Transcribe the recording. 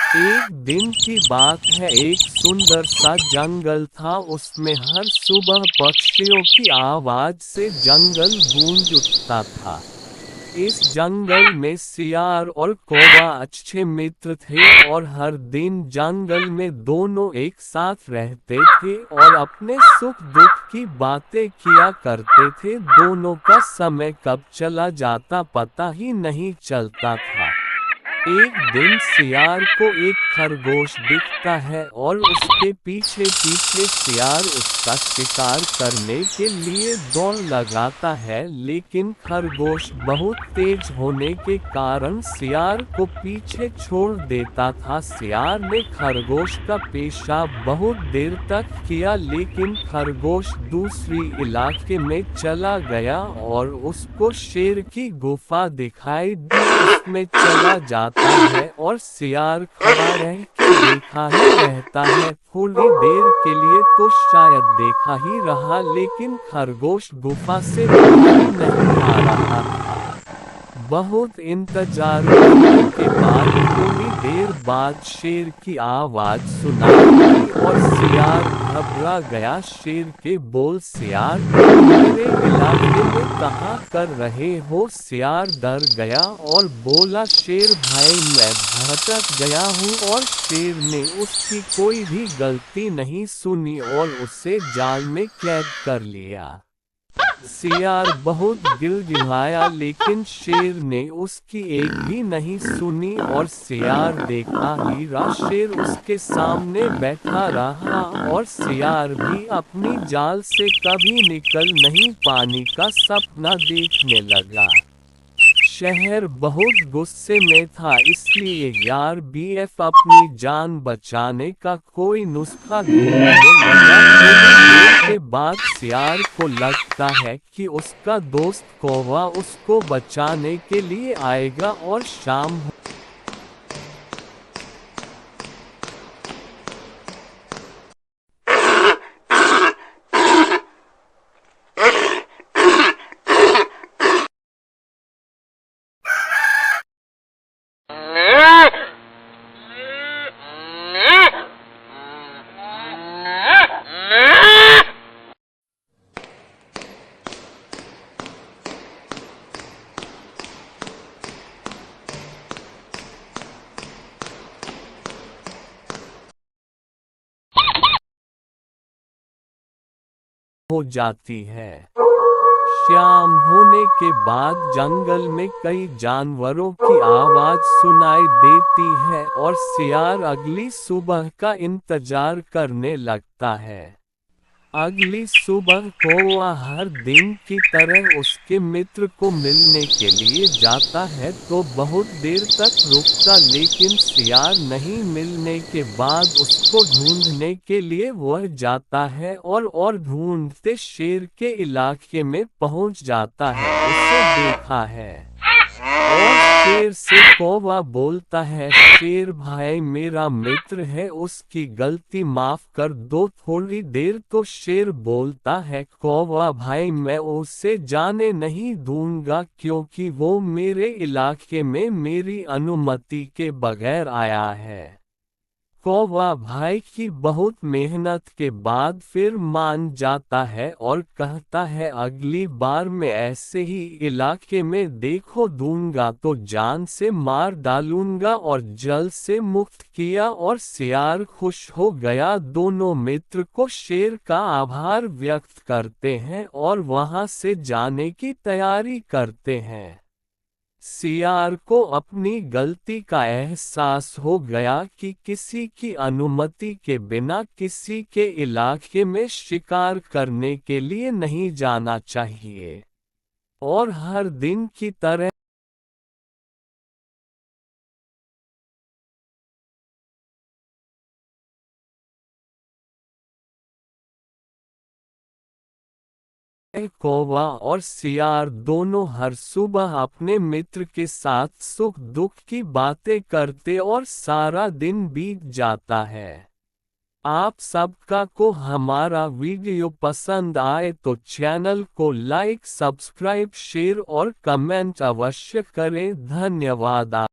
एक दिन की बात है, एक सुंदर सा जंगल था। उसमें हर सुबह पक्षियों की आवाज से जंगल गूंज उठता था। इस जंगल में सियार और कौवा अच्छे मित्र थे और हर दिन जंगल में दोनों एक साथ रहते थे और अपने सुख दुख की बातें किया करते थे। दोनों का समय कब चला जाता पता ही नहीं चलता था। एक दिन सियार को एक खरगोश दिखता है और उसके पीछे पीछे सियार उसका शिकार करने के लिए दौड़ लगाता है, लेकिन खरगोश बहुत तेज होने के कारण सियार को पीछे छोड़ देता था। सियार ने खरगोश का पेशाब बहुत देर तक किया, लेकिन खरगोश दूसरी इलाके में चला गया और उसको शेर की गुफा दिखाई दी। उसमें चला जाता है और सियार खड़ा रह के देखा ही रहता है। थोड़ी देर के लिए तो शायद देखा ही रहा, लेकिन खरगोश गुफा से बाहर ही नहीं आ रहा था। बहुत इंतजार करने के बाद थोड़ी देर बाद शेर की आवाज सुनाई दी और सियार घबरा गया। शेर के बोल, सियार तुम मेरे इलाके में कहाँ कर रहे हो? सियार डर गया और बोला, शेर भाई मैं भटक गया हूँ। और शेर ने उसकी कोई भी गलती नहीं सुनी और उसे जाल में कैद कर लिया। सियार बहुत गिड़गिड़ाया, लेकिन शेर ने उसकी एक भी नहीं सुनी और सियार देखता ही रहा। शेर उसके सामने बैठा रहा और सियार भी अपनी जाल से कभी निकल नहीं पाने का सपना देखने लगा। शहर बहुत गुस्से में था, इसलिए यार बीएफ अपनी जान बचाने का कोई नुस्खा ढूंढने लगा। थोड़ी देर के बाद सियार को लगता है कि उसका दोस्त कौवा उसको बचाने के लिए आएगा और शाम हो जाती है। शाम होने के बाद जंगल में कई जानवरों की आवाज सुनाई देती है और सियार अगली सुबह का इंतजार करने लगता है। अगली सुबह कौवा हर दिन की तरह उसके मित्र को मिलने के लिए जाता है तो बहुत देर तक रुकता, लेकिन सियार नहीं मिलने के बाद उसको ढूंढने के लिए वह जाता है और ढूंढते शेर के इलाके में पहुंच जाता है। उसे देखा है और शेर से कौवा बोलता है, शेर भाई मेरा मित्र है, उसकी गलती माफ कर दो थोड़ी देर। तो शेर बोलता है, कौवा भाई मैं उसे जाने नहीं दूंगा क्योंकि वो मेरे इलाके में मेरी अनुमति के बगैर आया है। कौवा भाई की बहुत मेहनत के बाद फिर मान जाता है और कहता है, अगली बार मैं ऐसे ही इलाके में देखो दूंगा तो जान से मार डालूंगा। और जल से मुक्त किया और सियार खुश हो गया। दोनों मित्र को शेर का आभार व्यक्त करते हैं और वहां से जाने की तैयारी करते हैं। सियार को अपनी गलती का एहसास हो गया कि किसी की अनुमति के बिना किसी के इलाके में शिकार करने के लिए नहीं जाना चाहिए और हर दिन की तरह कौवा और सियार दोनों हर सुबह अपने मित्र के साथ सुख दुख की बातें करते और सारा दिन बीत जाता है। आप सबका को हमारा वीडियो पसंद आए तो चैनल को लाइक, सब्सक्राइब, शेयर और कमेंट अवश्य करें। धन्यवाद।